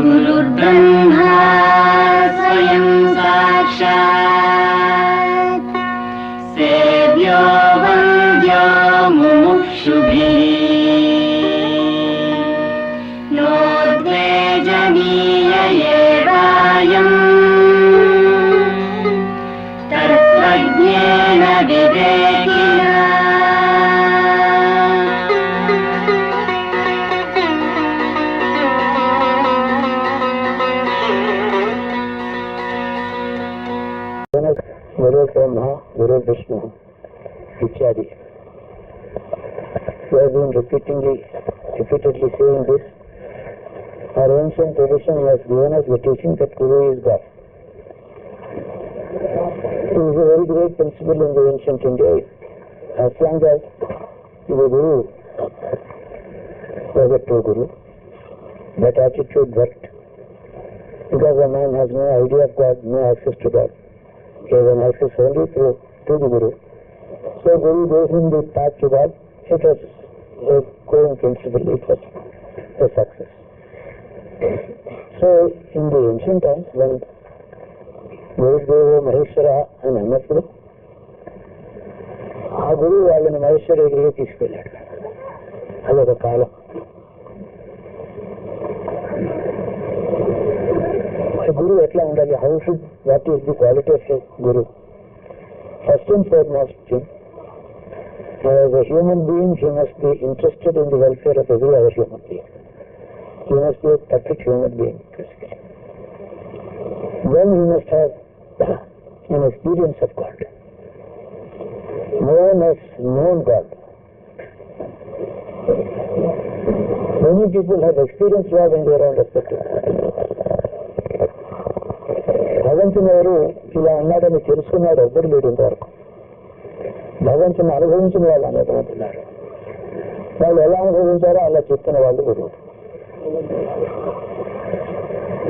गुरुर्ब्रह्मा स्वयं साक्षात् सेव्यो वन्द्यो मुमुक्षुभिः no द्वेजनीय एवायम् तत्त्वज्ञेन विवेकिना। Guru Brahma, Guru Vishnu, Ityadi. We have been repeatedly saying this. Our ancient tradition has given us the teaching that Guru is God. It is a very great principle in the ancient India. As long as the Guru was a true Guru, that attitude worked. Because a man has no idea of God, no access to God. He has an access only to the Guru. So Guru gave him the path to God. It was a going principle, it was a success. So in the ancient times, when Guru Maheshwara and Annapuru, ఆ గురువు వాళ్ళని మహేశ్వర దగ్గరికి తీసుకెళ్ళాడు. అదొక కాలం. Guru etla undali, what is the quality of a Guru? First and foremost thing, as a human being, he must be interested in the welfare of every other human being. He must be a perfect human being, basically. Then he must have an experience of God. No one has known God. Many people have experienced God in their own perspective. భగవంతుని ఎవరు ఇలా ఉన్నాడని తెలుసుకున్నాడు ఎవ్వరు లేడు ఇంతవరకు. భగవంతుని అనుభవించిన వాళ్ళు అనేటువంటి ఉన్నారు. వాళ్ళు ఎలా అనుభవించారో అలా చెప్తున్న వాళ్ళు గురువు.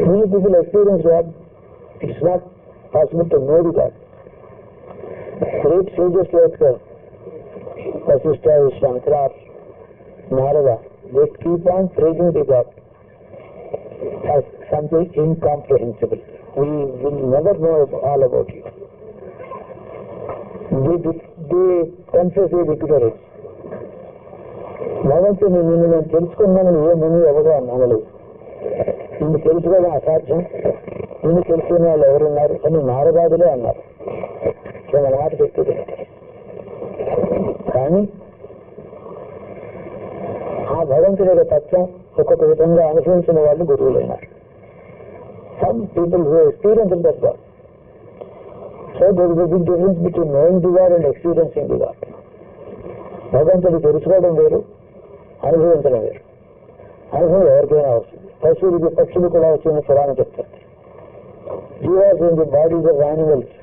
Many people experience God. It's not possible to know the God. Great sages like Vasishtha, Vishwamitra, Narada, they keep on praising the God as something incomprehensible. We will never know all about you. They confess their ignorance. భగవంతుని నేను తెలుసుకున్నాను ఏ ముని ఎవరో అనలేదు. నిన్ను తెలుసుకోవడం అసాధ్యం, నిన్ను తెలుసుకునే వాళ్ళు ఎవరున్నారు అని నారదాదులే అన్నారు. మన మాట చెప్తుంది. కానీ ఆ భగవంతుడి యొక్క తత్వం ఒక్కొక్క విధంగా అనుభవించిన వాళ్ళు గురువులైనారు. Some people who experience that God. So there is a big difference between knowing the God and experiencing the God. భగవంతుడు తెలుసుకోవడం వేరు, అనుభవించడం వేరు. అనుభవం ఎవరికైనా వస్తుంది. పశువులకి పక్షులు కూడా వచ్చిన పురాణం చెప్తారు. Jivas in the bodies of animals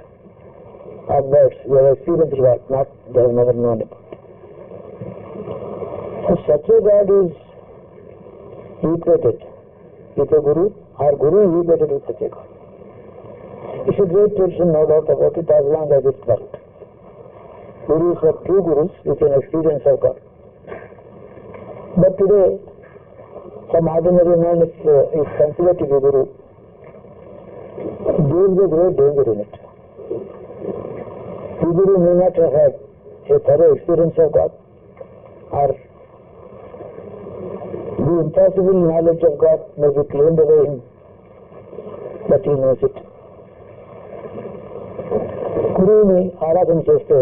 of birds they have experienced God, not they have never known it. So such a God is equated with a Guru. Our Guru is equated with such a God. It's a great tradition, no doubt about it, as long as it worked. Gurus are true Gurus with an experience of God. But today, some ordinary man is considered to be Guru. There is a great danger in it. The Guru may not have had a thorough experience of God, or the impossible knowledge of God may be claimed by him, but he knows it. గురువుని ఆరాధన చేస్తే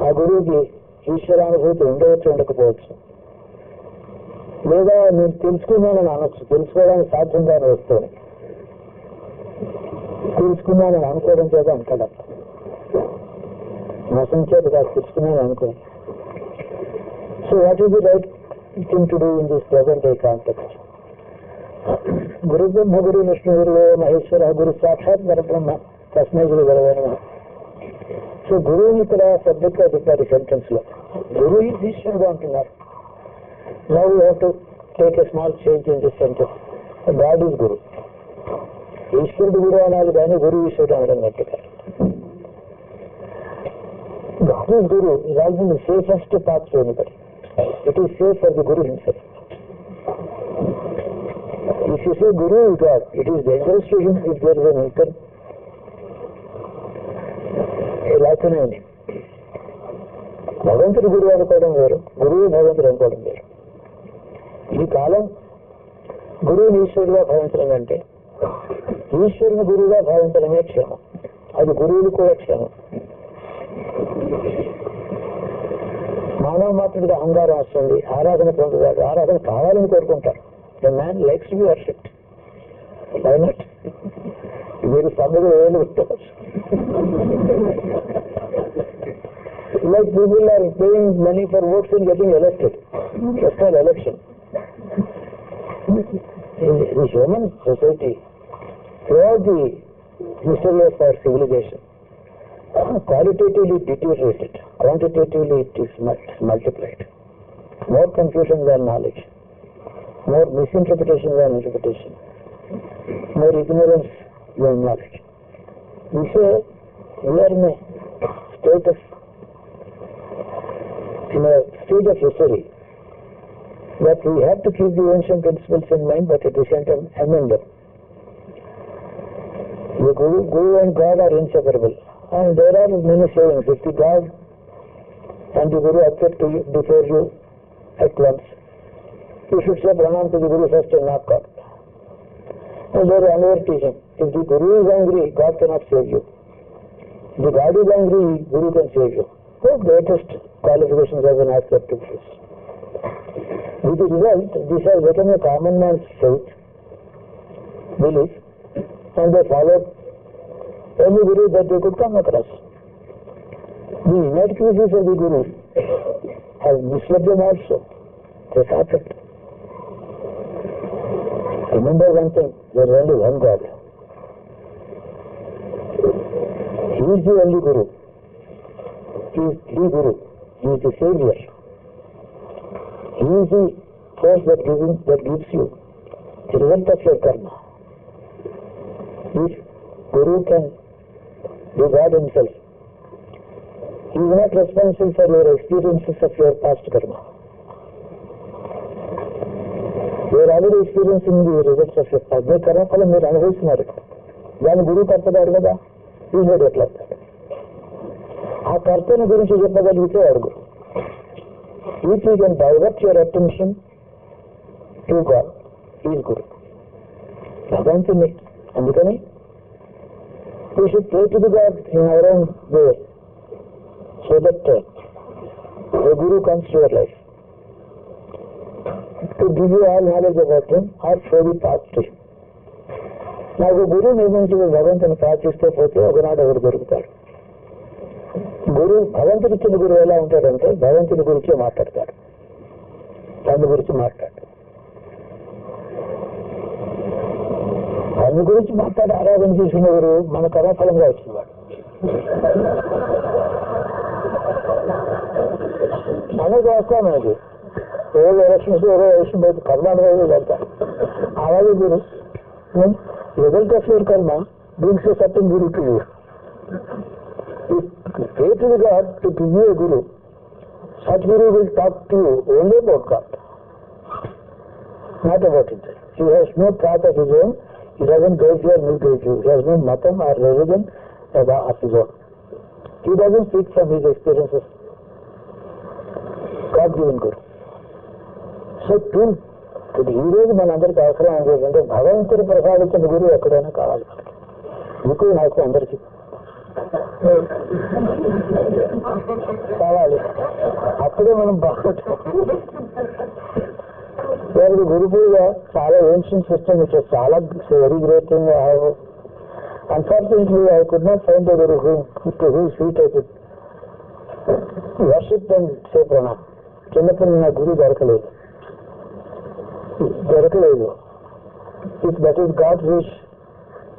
ఆ గురువుకి ఈశ్వరానుభూతి ఉండవచ్చు, ఉండకపోవచ్చు. లేదా నేను తెలుసుకున్నానని అనొచ్చు, తెలుసుకోవడానికి సాధ్యంగానే వస్తుంది. తెలుసుకున్నానని అనుకోవడం చేత అంటాడు. మోసం చేత కాదు, తెలుసుకున్నాను అనుకోండి. So what is the right thing to do in this present day context? Guru Brahma, Guru Vishnu, Guru Maheshwara, Guru Sakshat Parabrahma, Tasmai Guru Varavana. So Guru is the subject of the sentence law. Guru is Ishwara antunar. Now we have to take a small change in this sentence. God is Guru. Ishwara Guru anali gaani Guru Ishwara anadam gatti. God is Guru is also the safest path to anybody. It is safe for the Guru himself. If you say Guru is God, it is dangerous to him if there is an ether, a likeness in him. భగవంతుడు గురువు అనుకోవడం వేరు, గురువు భగవంతుడు అనుకోవడం వేరు. ఈ కాలం గురువుని ఈశ్వరుడుగా భావించడం కంటే ఈశ్వరుని గురువుగా భావించడమే క్షేమం. అది గురువులు కూడా క్షేమం. మానవ మాత్రుడికి అహంకారం వస్తుంది, ఆరాధన పొందుతాడు, ఆరాధన కావాలని కోరుకుంటారు. The man likes to be worshipped. Why not? మీరు 9,000 పెట్టవచ్చు. Like people are paying money for votes and getting elected. Just for election. The human society, throughout the history of our civilization, qualitatively deteriorated. Quantitatively it is multiplied. More confusion than knowledge. More misinterpretation than interpretation. More ignorance than knowledge. We say we are in a state of history that we have to keep the ancient principles in mind, but at the same time amend them. The Guru and God are inseparable, and there are many sayings. If the God and the Guru appear to you before you at once, you should say pranam to the Guru first and not God. And there is another teaching. If the Guru is angry, God cannot save you. If the God is angry, Guru can save you. The greatest qualifications of an accepted faith. With the result, this has become a common man's faith, belief, and they followed any Guru that they could come across. The inadequacies of the Guru have misled them also. This happened. Remember one thing, there is only one God. He is the only Guru. He is the Guru. He is the Savior. He is the force that gives you the result of your karma. If Guru can be God himself, he is not responsible for your experiences of your past karma. You are already experiencing the results of your past. మీ కర్మఫలం మీరు అనుభవిస్తున్నారు. దాని గురువు కర్తగారు కదా, ఈశ్వరుడు ఎట్లా? ఆ కర్తని గురించి చెప్పగలిగితే అడుగు. If you can divert your attention to God, He is Guru. భగవంతుని. అందుకని we should pray to the God in our own way, so that the Guru comes to your life to give you all knowledge about him or show the path to him. నాకు గురువు నియమించి భగవంతుని ప్రార్థిస్తే పోతే ఒకనాడు ఒకరు దొరుకుతాడు. భగవంతుడి ఇచ్చిన గురువు ఎలా ఉంటాడంటే భగవంతుడి గురించి మాట్లాడతాడు, తన గురించి మాట్లాడు, తన గురించి మాట్లాడి ఆరాధన చేసిన గురువు మన కర్మఫలంగా వచ్చినవాడు. మనకు వస్తాం అది ఏదో ఎలక్షన్స్ ఏదో ఎలక్షన్ పోతే కర్మానుభవం వెళ్తారు. అలాగే గురు రిజల్ట్ ఆఫ్ యువర్ కర్మ brings a certain Guru to you. If pray to the God to give you a Guru, SathGuru will talk to you only about God, not about himself. He has no path of his own. He doesn't guide you or misguide you. He has no matam or religion of his own. He doesn't speak from his experiences. God-given Guru. So too, ఈ రోజు మనందరికీ అవసరం ఏంటంటే భగవంతుడు ప్రసాదించిన గురువు ఎక్కడైనా కావాలి. మీకు నాకు అందరికీ కావాలి. అప్పుడే మనం బాగుంటాం. గురు పూజ చాలా ఏన్షియంట్ సిస్టమ్, ఇట్ వాస్ చాలా very great thing. Unfortunately I could not find a guru to whose feet I could worship and say pranam. చిన్నప్పుడు నా గురువు దొరకలేదు. If that is God's wish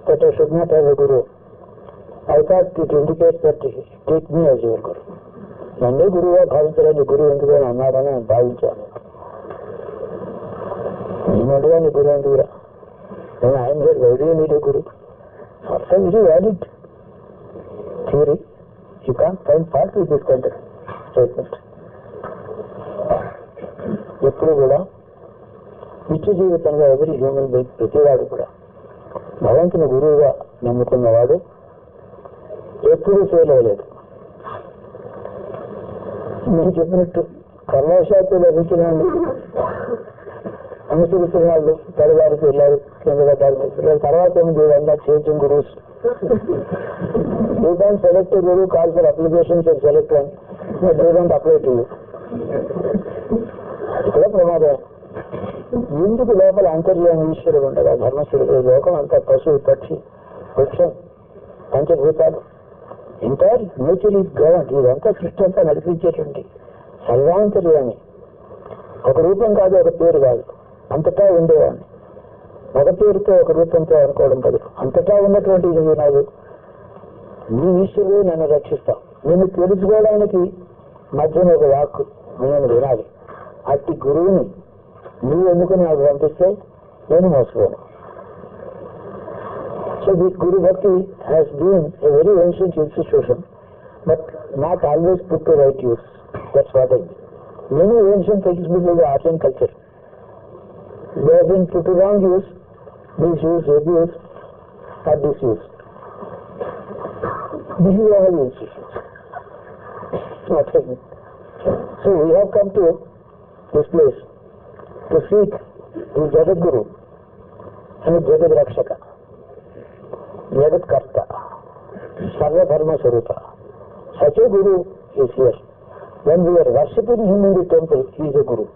that I should not have a Guru, I thought it indicates that take me as your Guru. నన్నే గురువుగా భావించడానికి గురువు ఎందుకని అన్నాడని నేను భావించాను. నేనుగా నీ గురువు ఎందుకురా? నేను ఆయన వైద్య నీడే గురు. Very valid theory. You can't find fault with this kind of statement. ఎప్పుడు కూడా నిత్య జీవితంలో ఎవరి హ్యూమన్ బీయింగ్ ప్రతివాడు కూడా భగవంతుని గురువుగా నమ్ముకున్నవాడు ఎప్పుడూ ఫెయిల్ అవ్వలేదు. నేను చెప్పినట్టు కర్మశాస్త్రం లభించిన అనుసరిస్తున్న వాళ్ళు పరివారికి వెళ్ళారు, కింద పడ్డారు. తర్వాత ఏమి changing gurus. You can select Guru, call for applications and select one, they don't apply to you. అది కూడా ప్రమాదం. ఎందుకు లోపల అంతర్యామి ఈశ్వరుడు ఉండగా ధర్మశుడు లోకం అంతా పశువు, పక్షి, వృక్షం, పంచభూతాలు ఎంటైర్ నేచర్ ఈజ్ గవర్నడ్. ఇదంతా సృష్టి అంతా నడిపించేటువంటి సర్వాంతర్యామి. ఒక రూపం కాదు, ఒక పేరు కాదు, అంతటా ఉండేవాడిని. ఒక పేరుతో ఒక రూపంతో అనుకోవడం కాదు, అంతటా ఉన్నటువంటి నువ్వు నాకు నీ ఈశ్వరుడు నన్ను రక్షిస్తావు. నేను తెలుసుకోవడానికి మధ్యన ఒక వాక్కు నేను వినాలి. అట్టి గురువుని నువ్వు ఎందుకు నాకు పంపిస్తే నేను మోసపోను. So this Guru Bhakti has been a very ancient institution, but not always put to right use. That's what I mean. Many ancient textbooks like the Aryan culture, they have been put to wrong use, misuse, abuse, or disuse. This is our institution. What I mean. So we have come to this place to seek the SathGuru and the SathRakshaka. Jagat-karta, Sarva-dharma Sarupa. Such a Guru is here. When we are worshipping him in the temple, he is a Guru.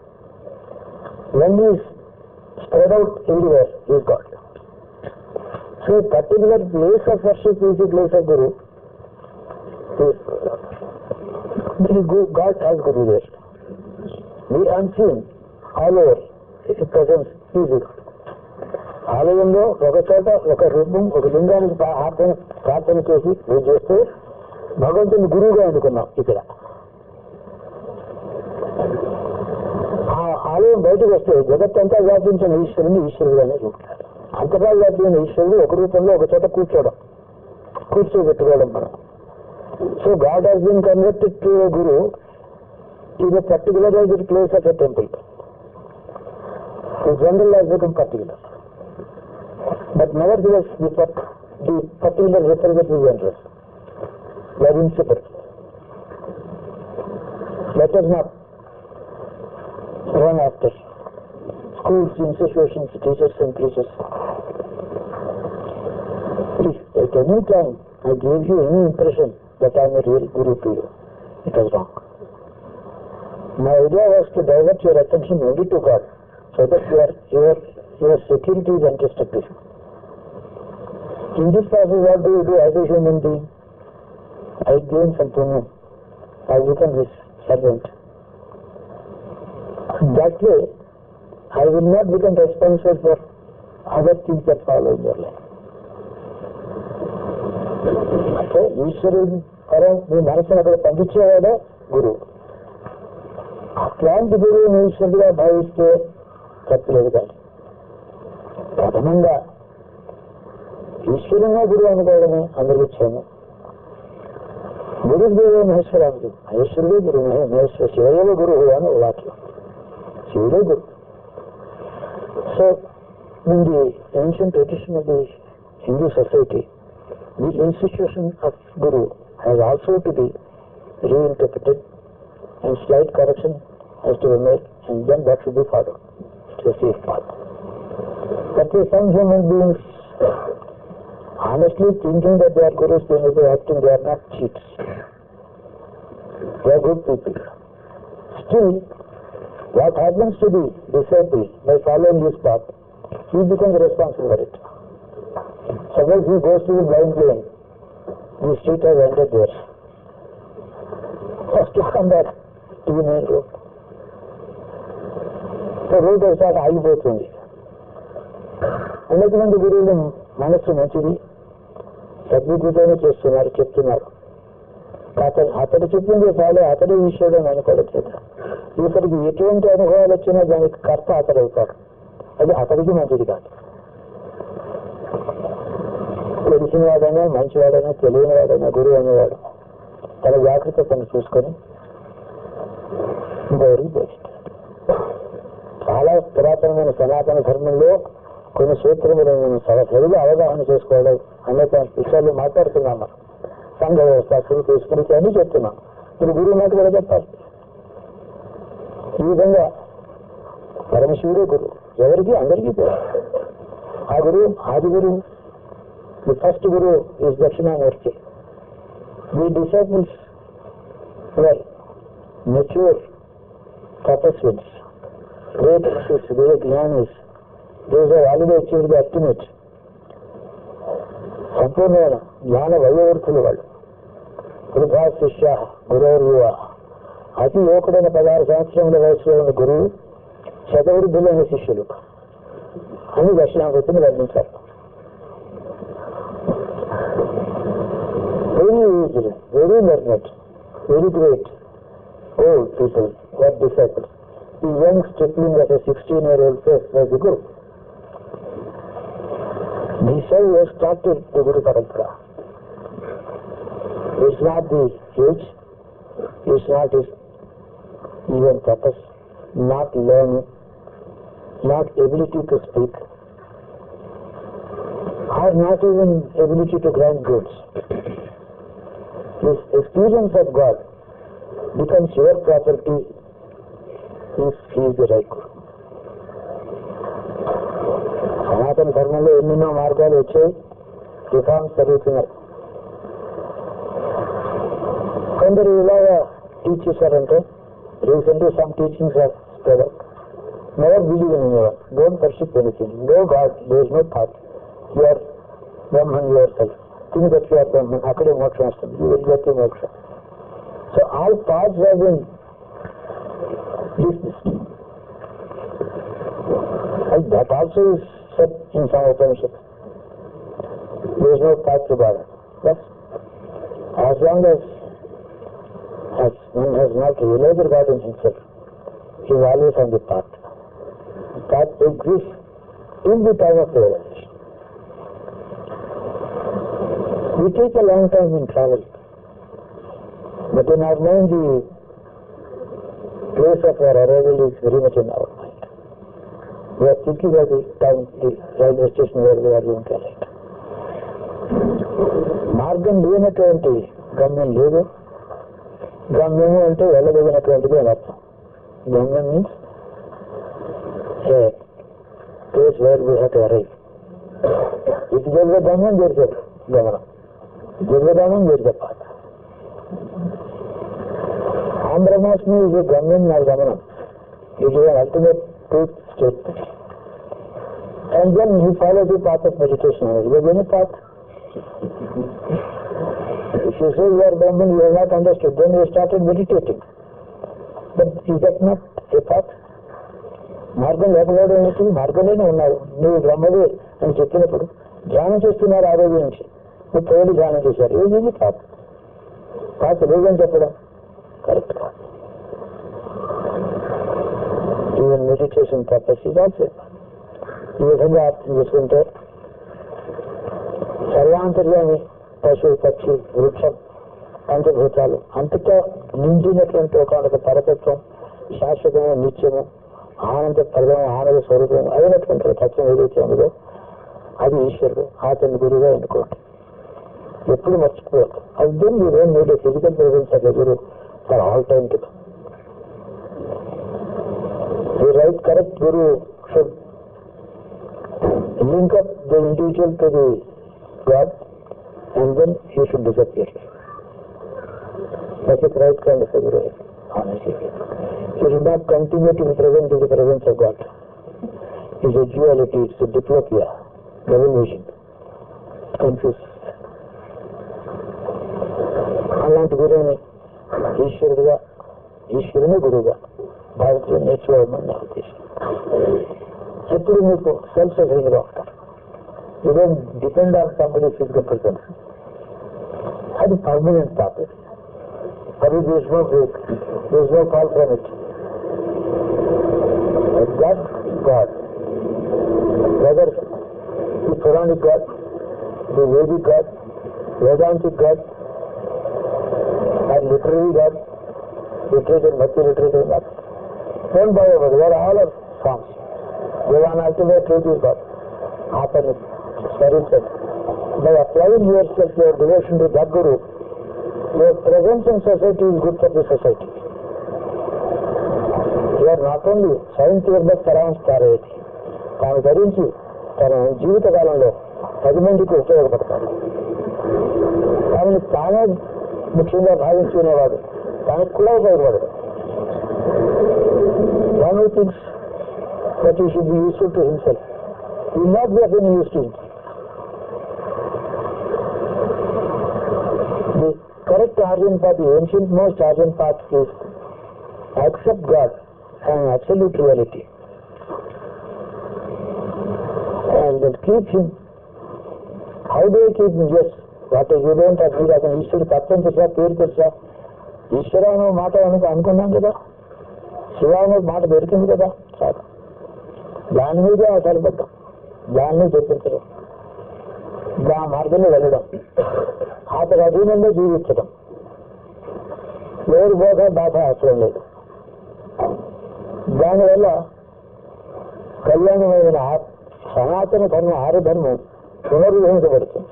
When he is spread out everywhere, he is God. So a particular place of worship is the place of Guru. God has Guru there. The unseen, all over, his presence is God. ఆలయంలో ఒక చోట ఒక రూపం, ఒక లింగానికి ప్రార్థన చేసి పూజ చేస్తే భగవంతుని గురువుగా అనుకున్నాం. ఇక్కడ ఆ ఆలయం బయటకు వస్తే జగత్తంతా వ్యాపించిన ఈశ్వరుని ఈశ్వరుడుగానే చూపుతారు. అంతటా వ్యాపించిన ఈశ్వరుడు ఒక రూపంలో ఒక చోట కూర్చోబెట్టుకోవడం మనం. So God has been converted to a guru in a particularized place of a temple. General has become particular. But nevertheless, the particular represents the general. They are inseparable. Let us not run after schools, institutions, teachers and preachers. If at any time I gave you any impression that I am a real Guru to you, it was wrong. My idea was to divert your attention only to God, so that your security is entrusted to Him. In this process, what do you do as a human being? I gain some punya. I become His servant. That way, I will not become responsible for other things that follow in your life. So, ఈశ్వరుడు పరం మీ మనసును అక్కడ పంపించేవాడే గురువు. అట్లాంటి గురువుని ఈశ్వరుడుగా భావిస్తే తప్పలేదు. కానీ ప్రథమంగా ఈశ్వరునే గురువు అనుకోవడమే అందరికీ క్షేమం. గురుదేవో మహేశ్వరానికి మహేశ్వరుడే గురువు, మహేశ్వర శివయేవ గురువు అని వాక్యం. శివుడే గురు. So in the ancient tradition of the Hindu society, the institution of guru has also to be reinterpreted and slight correction has to be made, and then that should be followed. It's a safe path. But some human beings honestly thinking that they are gurus, they may be acting, they are not cheats. They are good people. Still, what happens to the disciple by following this path, he becomes responsible for it. Suppose he goes to the blind lane, the street has ended there. Has to come back to the main road. So road ఒకసారి ఆగిపోతుంది. అనేక మంది గురువులు మనస్సు మంచిది, సద్విద్యతోనే చేస్తున్నారు, చెప్తున్నారు. అతడు చెప్పింది ఫాలో, అతడే ఈశ్వరుడు అని అనుకోవడం చేత ఇతడికి ఎటువంటి అనుభవాలు వచ్చినా దానికి కర్త అతడు అవుతాడు. అది అతడికి మంచిది కాదు. తెలిసిన వాడైనా, మంచివాడైనా, తెలియని వాడైనా గురువు అనేవాడు తన జాగ్రత్తను చూసుకొని ఇంకెవరికి బోధిస్తాడు. చాలా పురాతనమైన సనాతన ధర్మంలో కొన్ని సూత్రములను మనం సరిగా అవగాహన చేసుకోవడం అనేక విషయాలు మాట్లాడుతున్నాం. మనం సంఘ వ్యవస్థ శృతి స్మృతి అని చెప్తున్నాం. మీరు గురువు మాట కూడా చెప్పాలి. ఈ విధంగా పరమశివుడే గురువు, ఎవరికి అందరికీ కూడా. ఆ గురువు ఆది గురువు, ది ఫస్ట్ గురువు is Dakshinamurthy. The disciples were mature tapasvins, great ఋషుస్, great జ్ఞాnis. Those are already achieved the ultimate. సంపూర్ణమైన జ్ఞాన వయోవృత్తులు వాళ్ళు. వృధా శిష్య గురౌర్యువ, అతి యువకుడైన 16 సంవత్సరముల వయసులో ఉన్న గురువు, శతవృద్ధులైన శిష్యులు అని దక్షిణామూర్తిని వర్ణించారు. Very easy, very learned, very great old people were disciples. The young stripling of a 16-year-old face was the Guru. This was started the Guru Parampara. It's not the age, it's not his even purpose, not learning, not ability to speak, or not even ability to grant goods. This experience of God becomes your property if he is the right Guru. సనాతన ధర్మంలో ఎన్నెన్నో మార్గాలు వచ్చాయి, reforms జరుగుతున్నాయి. కొందరు ఇలాగా teach చేశారంటే, recently some teachings are spread out. Never believe in anyone, don't perceive anything, no God, there is no thought, you are Brahman your self. Think that you are Brahman, అక్కడే మోక్షం వస్తుంది, you will get the moksha. So all paths have been dismissed. And that also is said in some Upanishads. There is no path to God. But as long as one has not realized God in himself, he is always on the path. The path exists in the time of realization. We take a long time in travel. But in our mind, the place of our arrival is very much in our mind. We are thinking of the time, the railway station where we are going to alight. మార్గం లేనటువంటి గమ్యం లేదు, గమ్యము అంటే వెళ్ళదగినటువంటిది అని అర్థం. గమ్యం means A place where we have to arrive. ఇది జరిగే గమ్యం జరిగే గమనం, జరిగే గమనం జరిగే పాట. Brahmasmi is a Brahman Nagamanam. It is an ultimate truth statement. And then he follows the path of meditation. Is there any path? If you say you are Brahman, you have not understood, then you started meditating. But is that not a path? మార్గం లేకపోవడం ఏంటి? మార్గంలోనే ఉన్నావు, నువ్వు బ్రహ్మదే అని చెప్పినప్పుడు ధ్యానం చేస్తున్నారు. ఆ రోజు నుంచి 30 ఏళ్ళు ధ్యానం చేశారు. ఏది పాత్? పాత్ లేదని చెప్పడం కరెక్ట్ కాదు. ఈవెన్ మెడిటేషన్ పర్పస్ ఇది ఆల్సో. ఈ విధంగా అర్థం చేసుకుంటే సర్వాంతర్యాన్ని పశువు, పక్షి, వృక్షం, పంచభూతాలు అంతటా నిండినటువంటి ఒక పరతత్వం, శాశ్వతము, నిత్యము, ఆనంద ప్రదము, ఆనంద స్వరూపము అయినటువంటి తత్వం ఏదైతే ఉందో అది ఈశ్వరుడు. అతని గురువుగా ఎన్నుకోండి, ఎప్పుడు మర్చిపోవద్దు. అది you don't need a physical presence of a Guru for all time to come. The right correct Guru should link up the individual to the God and then he should disappear. That's the right kind of a Guru, honestly. He should not continue to be present in the presence of God. It's a duality, it's a diplopia, double vision, confused. అలాంటి గురువుని ఈశ్వరుడుగా, ఈశ్వరుని గురువుగా భావించడం నేర్చుకోవడం నా ఉద్దేశం. ఎప్పుడు మీకు సెల్ఫ్ సఫరింగ్గా ఉంటారు. You don't depend on somebody physical presence. అది పర్మనెంట్ ప్రాపర్టీ. అది there is no break, there is no fall from it. God is God. Whether the Puranic God, the Vedic God, Vedantic God, literary God, literature, bhakti literature God. Don't bother about it. They are all of forms. The one ultimate truth is God. Atma is very said. By applying yourself, your devotion to that Guru, your presence in society is good for the society. You are not only స్వయం తీర్థ స్థారయతి, తాను ధరించి తన జీవితకాలంలో 10 మందికి ఉపయోగపడతాడు. కానీ తానే ముఖ్యంగా భావించుకునేవాడు తనకు కూడా ఉపయోగపడదు. One who thinks that he should be useful to himself will not be of any use to himself. The correct Aryan path, the ancient most Aryan path is accept God and absolute reality and then keep him. How do I keep him? Yes, what you don't have, మీరు అతను ఈశ్వరుడు తత్వం తెలుసా, పేరు తెలుసా, ఈశ్వర అనే మాట అనుకున్నాం కదా, శివ అనే మాట దొరికింది కదా, చాలు. దాని మీదే ఆధారపడ్డాం, దాన్ని చెప్పించడం, ఆ మార్గంలో వెళ్ళడం, అతని అధీనంలో జీవించడం, ఎవరి బోధ బాధ అవసరం లేదు. దానివల్ల కళ్యాణమైన సనాతన ధర్మం, ఆర్యధర్మం పునర్విహించబడుతుంది.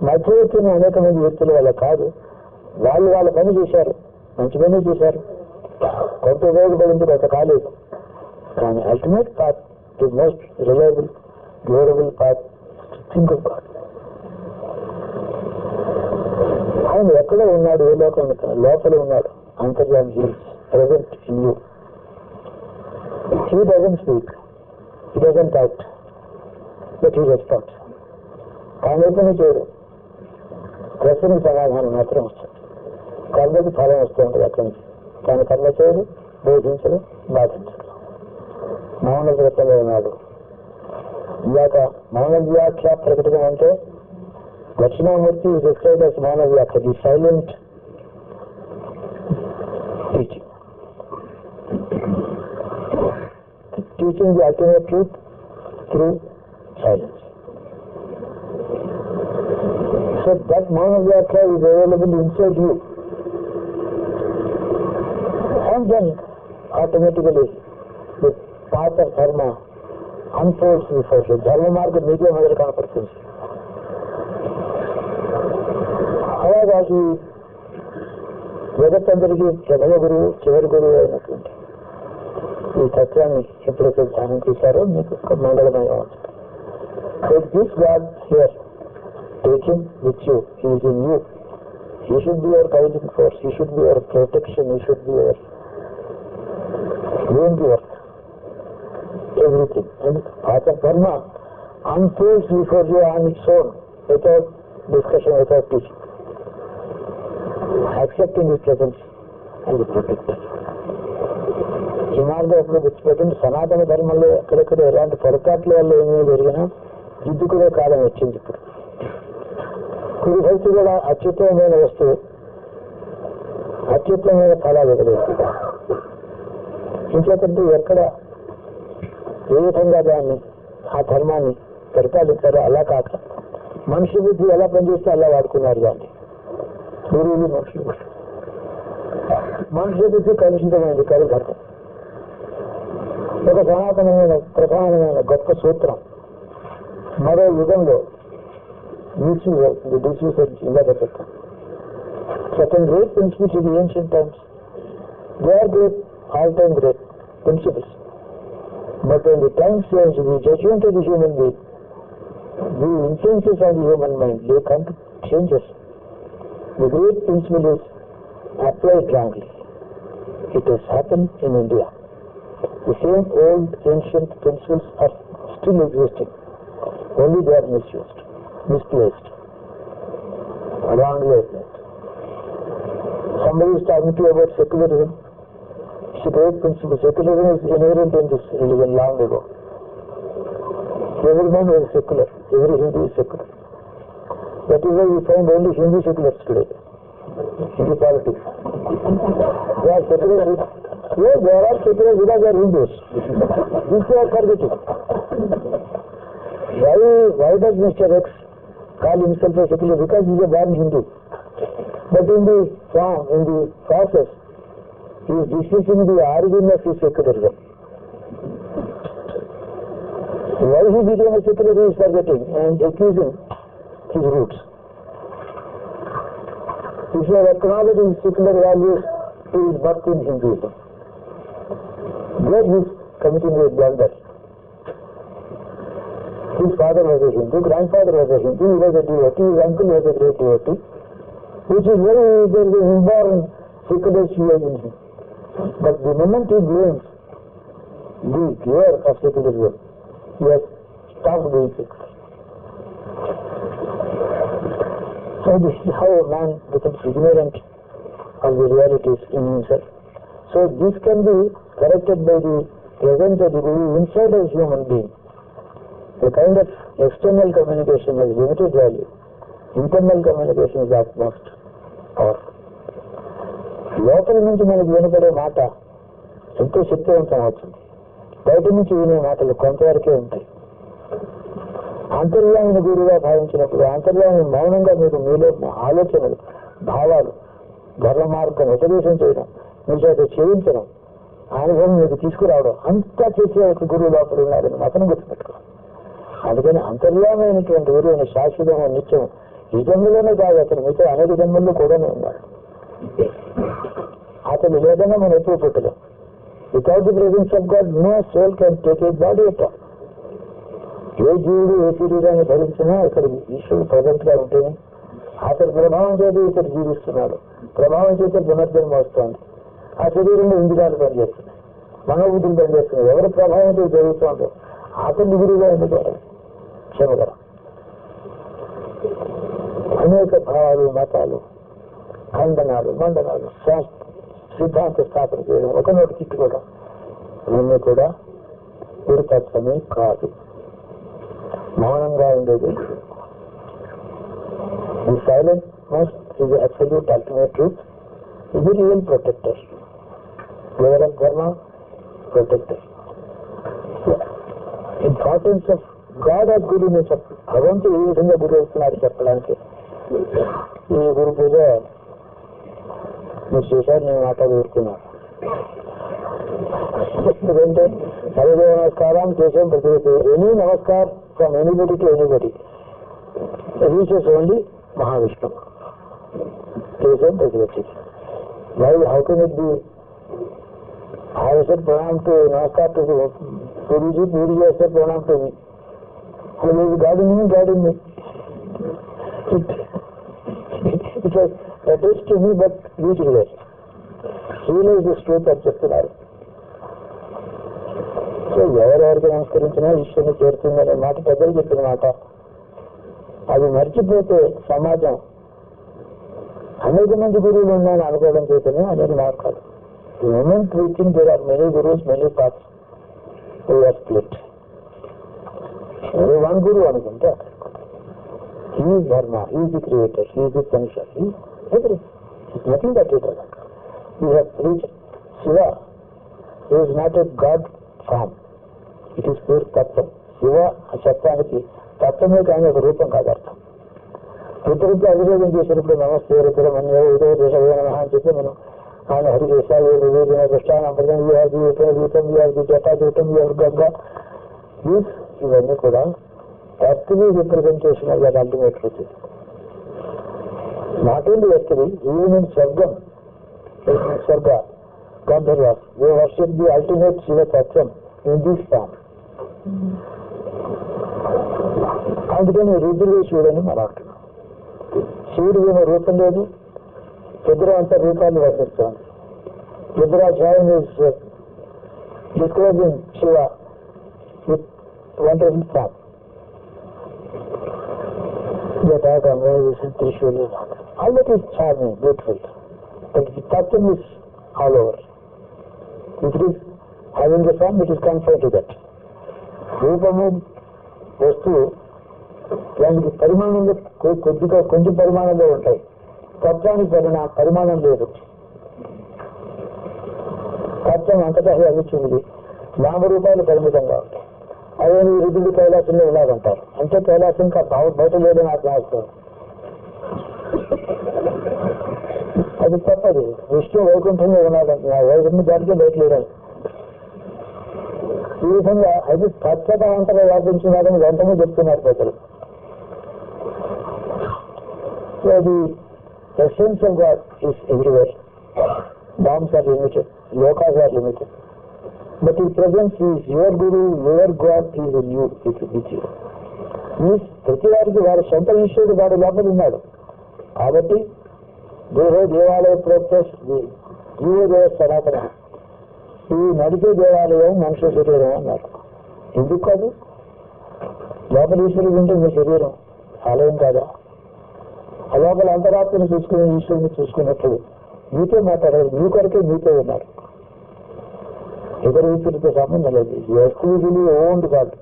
మధ్య వచ్చిన అనేక మంది వ్యక్తుల వల్ల కాదు, వాళ్ళు వాళ్ళ పని చేశారు, మంచి పని చేశారు, కొంత ఉపయోగపడింది, కొంత కాలేదు. కానీ ultimate path, the most reliable durable path, think of God. ఆయన ఎక్కడో ఉన్నాడు, ఏ లోకం లోపల ఉన్నాడు, అంతర్యామి. He is present in you. He doesn't speak, he doesn't act, but he responds. తాను పని చేయడు, ప్రశ్నకి సమాధానం మాత్రం వస్తుంది, కర్మకి ఫలం వస్తూ ఉంటుంది అక్కడి నుంచి. తాను కర్మ చేయడు, బోధించడు, బాధించడు. మౌన వ్రతంలో ఉన్నాడు. ఇలాక మౌన వ్యాఖ్య ప్రకటన అంటే దక్షిణామూర్తి డిస్క్రైబ్ as మౌన వ్యాఖ్య, the silent teaching. Teaching the ultimate truth through silence. So that Manavyakhya is available inside you. And then automatically the path of dharma unfolds before you. Dharma marga media మొదలు కనపడుతుంది. అలాగా ఈ జగత్తందరికీ ప్రథమ గురువు, చివరి గురువు అయినటువంటి ఈ తత్వాన్ని ఎప్పుడైతే ధ్యానం చేశారో మీకు మంగళమయంగా ఉంటుంది. Take this God here, take him with you, he is in you. He should be your guiding force, he should be your protection, he should be your universe, everything. And path of dharma unfolds before you on its own, without discussion, without teaching. Accepting his presence and his protection. ఈ మార్గం ఎప్పుడు గుర్తుపెట్టింది, సనాతన ధర్మంలో ఎక్కడెక్కడ ఎలాంటి పొరపాట్ల వల్ల ఏమేమి జరిగినా దిద్దుకునే కాలం వచ్చింది. ఇప్పుడు కుడి భక్తి కూడా అత్యుత్తమైన వస్తువు, అత్యుత్తమైన ఫలాలు ఇవ్వలేదు. ఇంకేకంటే ఎక్కడ ఏ విధంగా దాన్ని ఆ ధర్మాన్ని పరిపాలించారో అలా కాక మనిషి బుద్ధి ఎలా పనిచేస్తే అలా వాడుకున్నారు. దాన్ని గురువులు మనుషుల బుద్ధి కలుషితమైంది, కరుఘాతం. ఒక సనాతనమైన ప్రధానమైన గొప్ప సూత్రం మరో యుగంలో ఇందాక చెప్తాం. Certain great principles in the ancient times, they are great, all-time great principles. But when the times change, the judgment of the human being, the influences on the human mind, they come to changes. The great principle is applied wrongly. It has happened in India. The same old ancient principles are still existing, only they are misused, misplaced, wrongly applied. Somebody is talking to you about secularism. It's a great principle. Secularism is inherent in this religion long ago. Every man is secular, every Hindu is secular. That is why we find only Hindu seculars today, Hindu politics. They are secularists. Yes, there are seculars because they are Hindus. This they are forgetting. Why does Mr. X call himself a secular? Because he is a born Hindu. But in the form, in the process, he is dismissing the origin of his secularism. Why he became a secular he is forgetting and accusing his roots. If you are acknowledging secular values, he is birthed in Hinduism. There he is committing a blunder. His father was a Hindu, grandfather was a Hindu, he was a devotee, his uncle was a great devotee, which is very, there is an inborn secular fear in him. But the moment he blames the giver of secularism, he has stopped doing it. So this is how a man becomes ignorant of the realities in himself. So this can be corrected by the presence of the Guru inside a human being. The kind of external communication has limited value. Internal communication is utmost powerful. లోపల నుంచి మనకు వినపడే మాట ఎంతో శక్తివంతం అవుతుంది. బయట నుంచి వినే మాటలు కొంతవరకే ఉంటాయి. అంతర్యామిని గురువుగా భావించినప్పుడు అంతర్యామిని మౌనంగా మీరు మీలో ఆలోచనలు, భావాలు, ధర్మ మార్గం ఉపదేశం చేయడం, మీ చేత చేయించడం, అనుభవం మీకు తీసుకురావడం అంతా చేసే ఒక గురువు లోపల ఉన్నారని మాత్రం గుర్తుపెట్టుకోవాలి. అందుకని అంతర్యామైనటువంటి గురువుని శాశ్వతము నిత్యము ఈ జన్మలోనే కాదు, అతను మీతో అనేక జన్మల్లో కూడానే ఉన్నాడు. అతను లేదన్నా మనం ఎప్పుడు పుట్టలేం. Without the presence of God no soul can take a body at all. ఏ జీవుడు ఏ శరీరాన్ని ధరించినా ఇక్కడ ఈశ్వరుడు ప్రజెంట్ గా ఉంటేనే అతని ప్రభావం చేత ఇతడు జీవిస్తున్నాడు. ప్రభావం చేత పునర్జన్మ వస్తుంది. ఆ శరీరంలో ఇంద్రియాలు పనిచేస్తున్నాయి, మనోబుద్ధులు పనిచేస్తున్నాయి. ఎవరి ప్రభావంతో జరుగుతుందో అతని గురువుగా ఎన్నుకోవడం క్షమకరం. అనేక భావాలు, మతాలు, ఖండనాలు, మండనాలు, సిద్ధాంత స్థాపన చేయడం, ఒకనోటి తిట్టుకోవడం ఇవన్నీ కూడా గురుతత్వమే కాదు. మౌనంగా ఉండేది ది సైలెంట్ మోస్ట్ ఇది అబ్సల్యూట్ అల్టిమేట్ ట్రూత్. ఇది రియల్ ప్రొటెక్టర్, ఎవరి ధర్మ protector. Importance of God of guru నేను భగవంతుడు ఏ విధంగా గురి వస్తున్నారు చెప్పడానికి ఈ గురు పూజ మీరు చేశారు. నేను మాట్లాడుతున్నాను ఎందుకంటే హరిదేవ నమస్కారం చేసాం ప్రతి any namaskar from anybody to anybody reaches only Mahavishnu చేసాం ప్రతి వ్యక్తి. Why how can it be I said pranam to namaskar to Puruji, Puruji I said pranam to me. And there is God in me, God in me. It was attached to me but reached there. Realize this truth of చెప్తున్నారు. So ఎవరెవరికి నమస్కరించినా ఈశ్వరుని చేరుతుందనే మాట పెద్దలు చెప్పిన మాట. అది మర్చిపోతే సమాజం అనేక మంది గురువులు ఉన్నాయని అనుకోవడం చేతనే అనేది మార్గాలు. The moment we think there are many gurus, many paths, we are split. One guru anukunte, he is dharma, he is the creator, he is the punisher, he is everything. It's nothing that he does. We have preached Shiva. He is not a god form. It is pure tattva. Shiva శబ్దానికి తత్వమే కానీ ఒక రూపం కాదు అర్థం. ఇతరులకి అభిషేకం చేసినప్పుడు నమస్తే రుద్రమన్యో ఉదయ దేశవే నమః అని చెప్పి మనం ఆయన హరికేశాలు వివేచన కృష్ణానంపదం గీతం జటాజూటం గంగా ఇవన్నీ కూడా earthly representation of that ultimate truth. Not only earthly, even in స్వర్గం, స్వర్గ Gandharvas they worship the ultimate Shiva తత్వం ఇన్ దిస్ ఫామ్. అందుకని రుద్రుడు శివుడని మనం అంటున్నాం. శివుడు ఏమో రూపం లేదు, రుద్ర అంతా రూపాన్ని వర్తిస్తాం. రుద్రాధ్యాయం is describing Shiva with wonderful form. Trishul all that is charming, beautiful. But the తత్వం is all over. It is having a form, it is conferred to that. రూపము వస్తువు దానికి పరిమాణంలో కొద్దిగా కొంచెం పరిమాణంలో ఉంటాయి. తత్వానికి పరిమాణం లేదు. తత్వం అంతటా వ్యాపించింది. నామరూపాలు పరిమితంగా ఉంటాయి. అదే రుద్రుడు కైలాసంలో ఉన్నారంటారు. అంటే కైలాసం బయట లేదని అర్థం అవుతుంది. అది తప్పదు. విష్ణు వైకుంఠంలో ఉన్నాడంటున్నా, వైకుంఠం దాటికే బయట లేడాలి. ఈ విధంగా అది తత్వత అంతగా వ్యాపించినారని వెంటనే చెప్తున్నారు ప్రజలు. So the essence of God is everywhere. Bombs are limited, lokas are limited, but ఈ presence is your guru, your God is in you, with you. ఈ ప్రతి వారికి వారి సొంత ఈశ్వరుడు వాడి లోపల ఉన్నాడు. కాబట్టి దేవాలయ ప్రోక్తస్ జీవదేవ సనాతన, ఈ నడిచే దేవాలయం మనుషుల శరీరం అన్నారు. ఎందుకు కాదు? లోపల ఈశ్వరుడు ఉంటే మీ శరీరం ఆలయం కాదా? ఆ లోపల అంతరాత్మను చూసుకుని ఈశ్వరుని చూసుకున్నప్పుడు మీతో మాట్లాడారు, మీ కొరకే మీతో ఉన్నారు. ఇతర ఈశ్వరుడితో సంబంధం లేదు. ఎక్స్క్లూజివ్లీ ఓన్డ్ కాదు,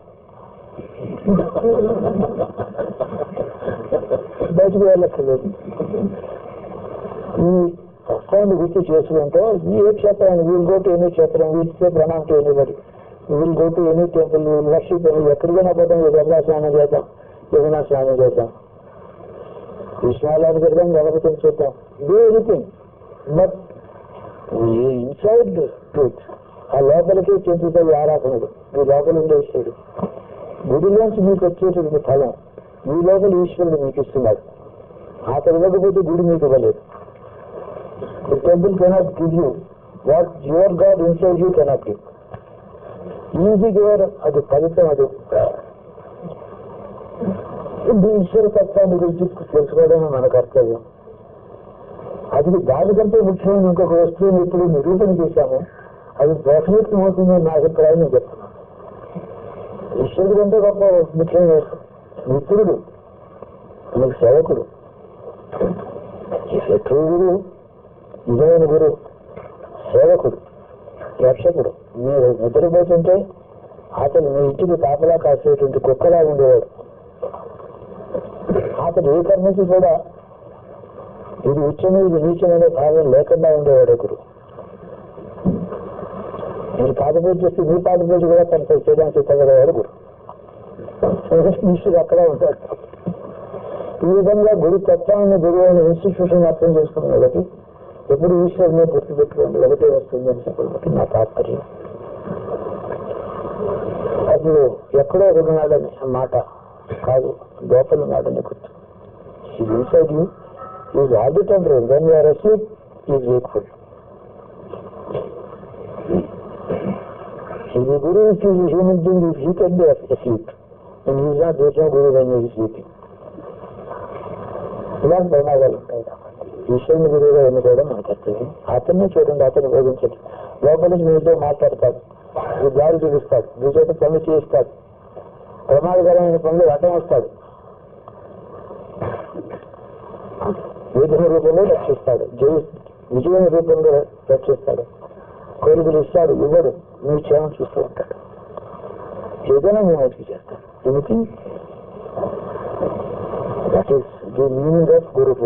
బయటకు వెళ్ళక్కర్లేదు. ఈ తత్వాన్ని గుర్తు చేసుకుంటే ఏ క్షేత్రాన్ని వీల్ గో టు ఎనీ క్షేత్రం, we'll say pranam to anybody, we'll go to any temple, we'll worship, ఎక్కడికైనా పోతాం, గంగా స్నానం చేద్దాం, యమునా స్నానం చేద్దాం, కృష్ణాలను పెడదాం, గణపతిని చూద్దాం, do anything, but inside truth ఆ లోపలికి చెందుతాయి ఆరాధనలు. మీ లోపల ఉండే ఈశ్వరుడు గుడిలోంచి మీకు వచ్చేటువంటి ఫలం మీ లోపల ఈశ్వరుడు మీకు ఇస్తున్నాడు. అతను ఇవ్వకపోతే గుడి మీకు ఇవ్వలేదు. The temple cannot give you what your God inside you cannot give. Easy giver, అది ఫలితం. అది ఈశ్వర తత్వాన్ని గురించి తెలుసుకోవడమే మన కర్తవ్యం. అది దానికంటే ముఖ్యమైన ఇంకొక వస్తువుని ఇప్పుడు నిరూపణ చేశాము, అది దోషయుక్తం అవుతుందని నా అభిప్రాయం నేను చెప్తున్నాను. ఈశ్వరుడు కంటే గొప్ప ముఖ్యమైన మిత్రుడు, మీకు సేవకుడు, శత్రువుడు, నిజమైన గురువు, సేవకుడు, రక్షకుడు. మీరు నిద్రపోతుంటే అతను మీ ఇంటికి కాపలా కాసేటువంటి కుక్కలా ఉండేవాడు. అతను ఏ కర్మకి కూడా ఇది ఉచ్చమే ఇది నీచమనే భావం లేకుండా ఉండేవాడు గురువు. మీరు పాదపూజ చేస్తే మీ పాదపూజ కూడా తనతో చేయడానికి సిద్ధపడేవాడు గురువు. ఈశ్వరుడు అక్కడ ఉంటాడు. ఈ విధంగా గురు తత్వాన్ని గురువు అయిన ఇన్స్టిట్యూషన్ అర్థం చేసుకున్న ఒకటి ఎప్పుడు ఈశ్వరుని గుర్తుపెట్టుకోండి, ఒకటే వస్తుంది అని చెప్పబట్టి నా తాత్పర్యం. అప్పుడు ఎక్కడో ఉన్నాడని మాట కాదు, లోపల ఉన్నాడని గుర్తు. Is inside you, is all the time prem. When you are asleep is wakeful. The Guru is a human being, he can be asleep, and he is not there no Guru when he is sleeping. ఇలాంటి పరిణామాలు ఉంటాయి. ఈశ్వరుని గురువుగా ఎన్నుకోవడం మన కర్తవ్యం. అతన్నే చూడండి, అతను బోధించండి. లోపల నుంచి మీతో మాట్లాడతాడు, మీ దారి చూపిస్తాడు, మీ చేత పనులు చేయిస్తాడు, ప్రమాదకరమైన పనులు అడ్డం వస్తాడు, విజయ రూపంలో రక్షిస్తాడు, విజయం రూపంలో రక్షిస్తాడు, కోరికలు ఇస్తాడు, ఇవ్వడు, మీ క్షేమం చూస్తూ ఉంటాడు. ఏదైనా మేము మంచిగా చేస్తాడు. Anything that is the meaning of Guru.